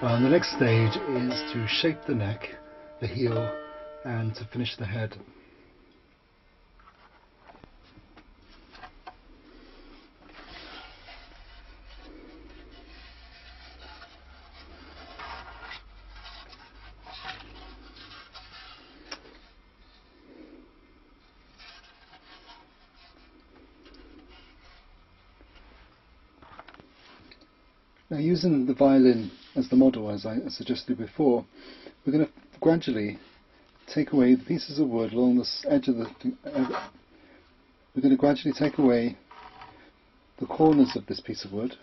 The next stage is to shape the neck, the heel, and to finish the head. Now, using the violin as the model, as I suggested before, we're going to gradually take away the pieces of wood along the edge of the... we're going to gradually take away the corners of this piece of wood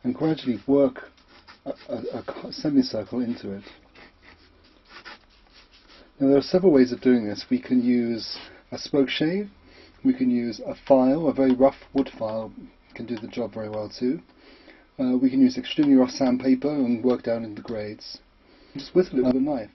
and gradually work a semicircle into it. Now, there are several ways of doing this. We can use a spoke shave. We can use a file, a very rough wood file can do the job very well too. We can use extremely rough sandpaper and work down into grades. Just whittle it with a knife.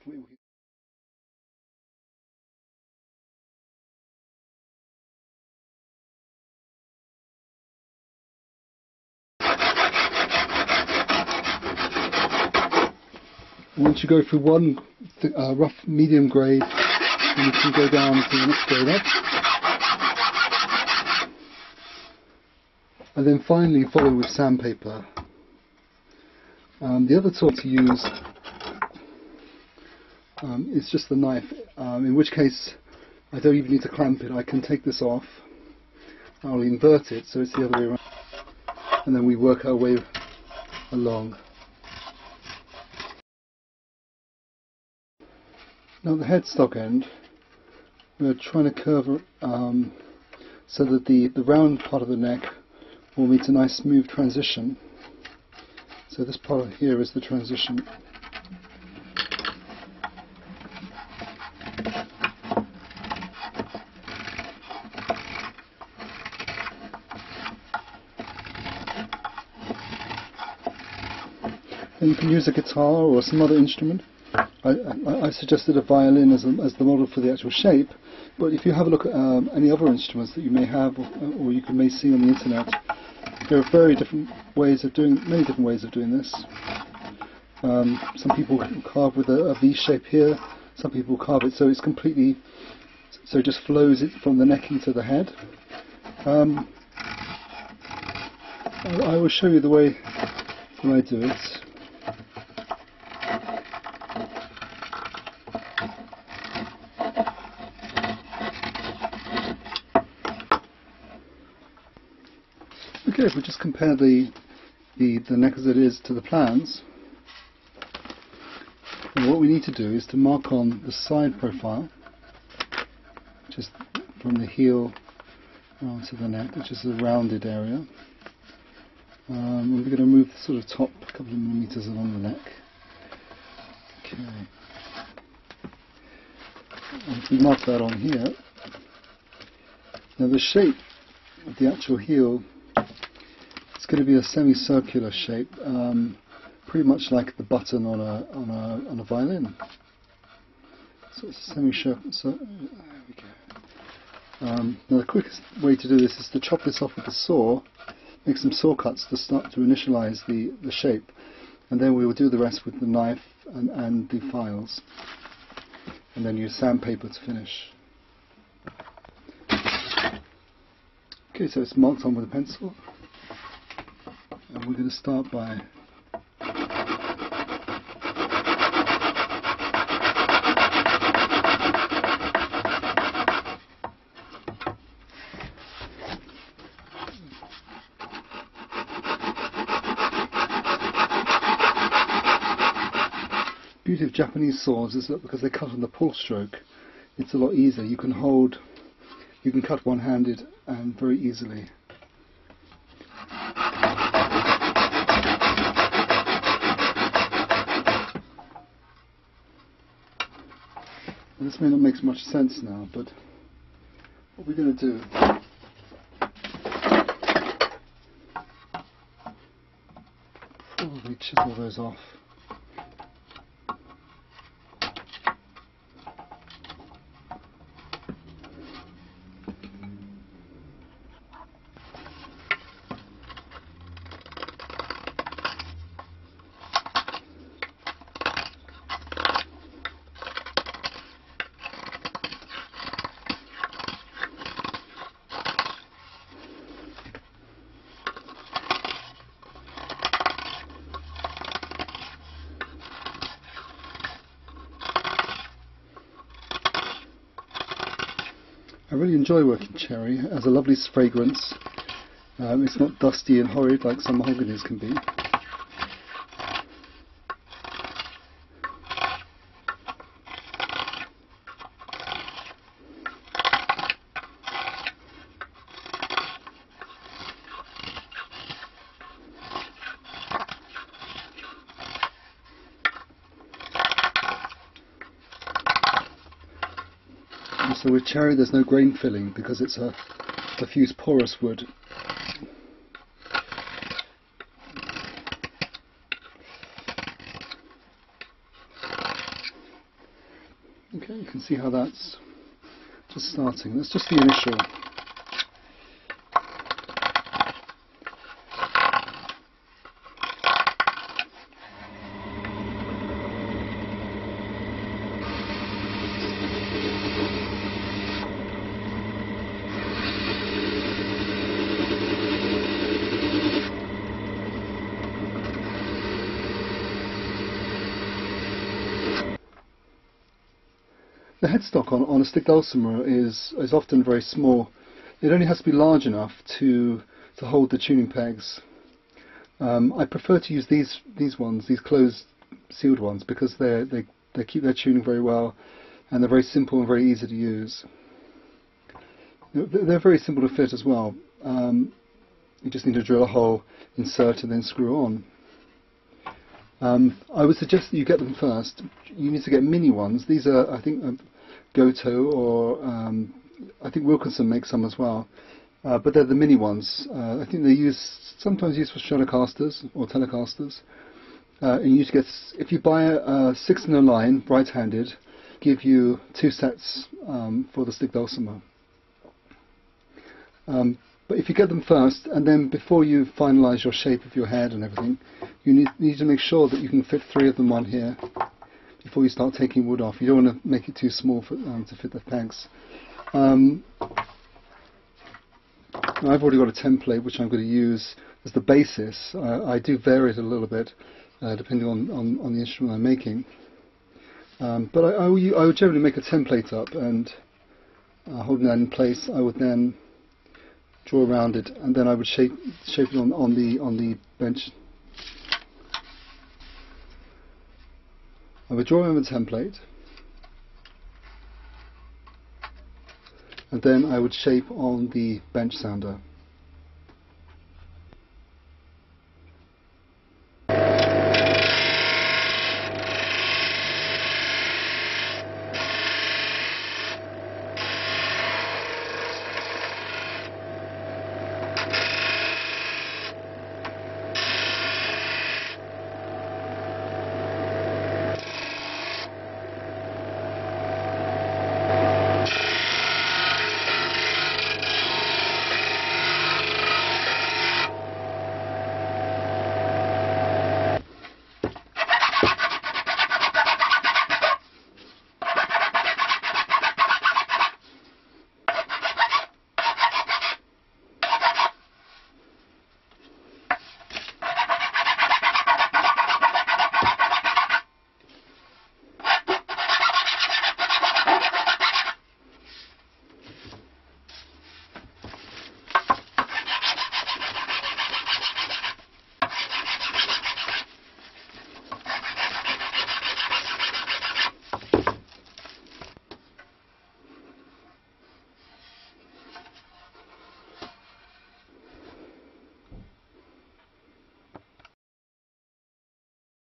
Once you go through one rough medium grade, then you can go down to the next grade up. And then finally follow with sandpaper. The other tool to use is just the knife, in which case I don't even need to clamp it. I can take this off, I'll invert it so it's the other way around, and then we work our way along. Now the headstock end, we're trying to curve so that the round part of the neck will meet a nice smooth transition. So this part here is the transition. And you can use a guitar or some other instrument. I suggested a violin as the model for the actual shape, but if you have a look at any other instruments that you may have or you may see on the internet, there are many different ways of doing this. Some people carve with a V shape here. Some people carve it so it's completely, so it just flows it from the neck into the head. I will show you the way that I do it. Okay, if we just compare the neck as it is to the plans, and what we need to do is to mark on the side profile, just from the heel to the neck, which is a rounded area. And we're going to move the sort of top couple of millimeters along the neck. Okay. And if we mark that on here, now the shape of the actual heel, it's going to be a semicircular shape, pretty much like the button on a violin. So it's a semicircular. So there we go. Now the quickest way to do this is to chop this off with a saw, make some saw cuts to start to initialize the shape, and then we will do the rest with the knife and the files, and then use sandpaper to finish. Okay, so it's marked on with a pencil. And we're going to start by the beauty of Japanese saws is that because they cut on the pull stroke, it's a lot easier. You can cut one-handed and very easily. This may not make much sense now, but what we're going to do probably chisel those off. I really enjoy working cherry. It has a lovely fragrance. It's not dusty and horrid like some mahoganies can be. So with cherry there's no grain filling because it's a diffuse porous wood. Okay, you can see how that's just starting. That's just the initial. The headstock on a stick dulcimer is often very small. It only has to be large enough to hold the tuning pegs. I prefer to use these ones, these closed sealed ones, because they keep their tuning very well, and they're very simple and very easy to use. They're very simple to fit as well. You just need to drill a hole, insert, and then screw on. I would suggest that you get them first. You need to get mini ones. These are, I think, Goto, or I think Wilkinson makes some as well. But they're the mini ones. I think they're sometimes used for Stratocasters or Telecasters. And you need to get, if you buy a 6 in a line, right-handed, give you 2 sets for the stick dulcimer. But if you get them first, and then before you finalise your shape of your head and everything, you need to make sure that you can fit 3 of them on here before you start taking wood off. You don't want to make it too small to fit the pegs. I've already got a template which I'm going to use as the basis. I do vary it a little bit depending on the instrument I'm making. But I would generally make a template up, and holding that in place, I would then draw around it, and then I would shape it on the bench. I would draw in a template, and then I would shape on the bench sounder.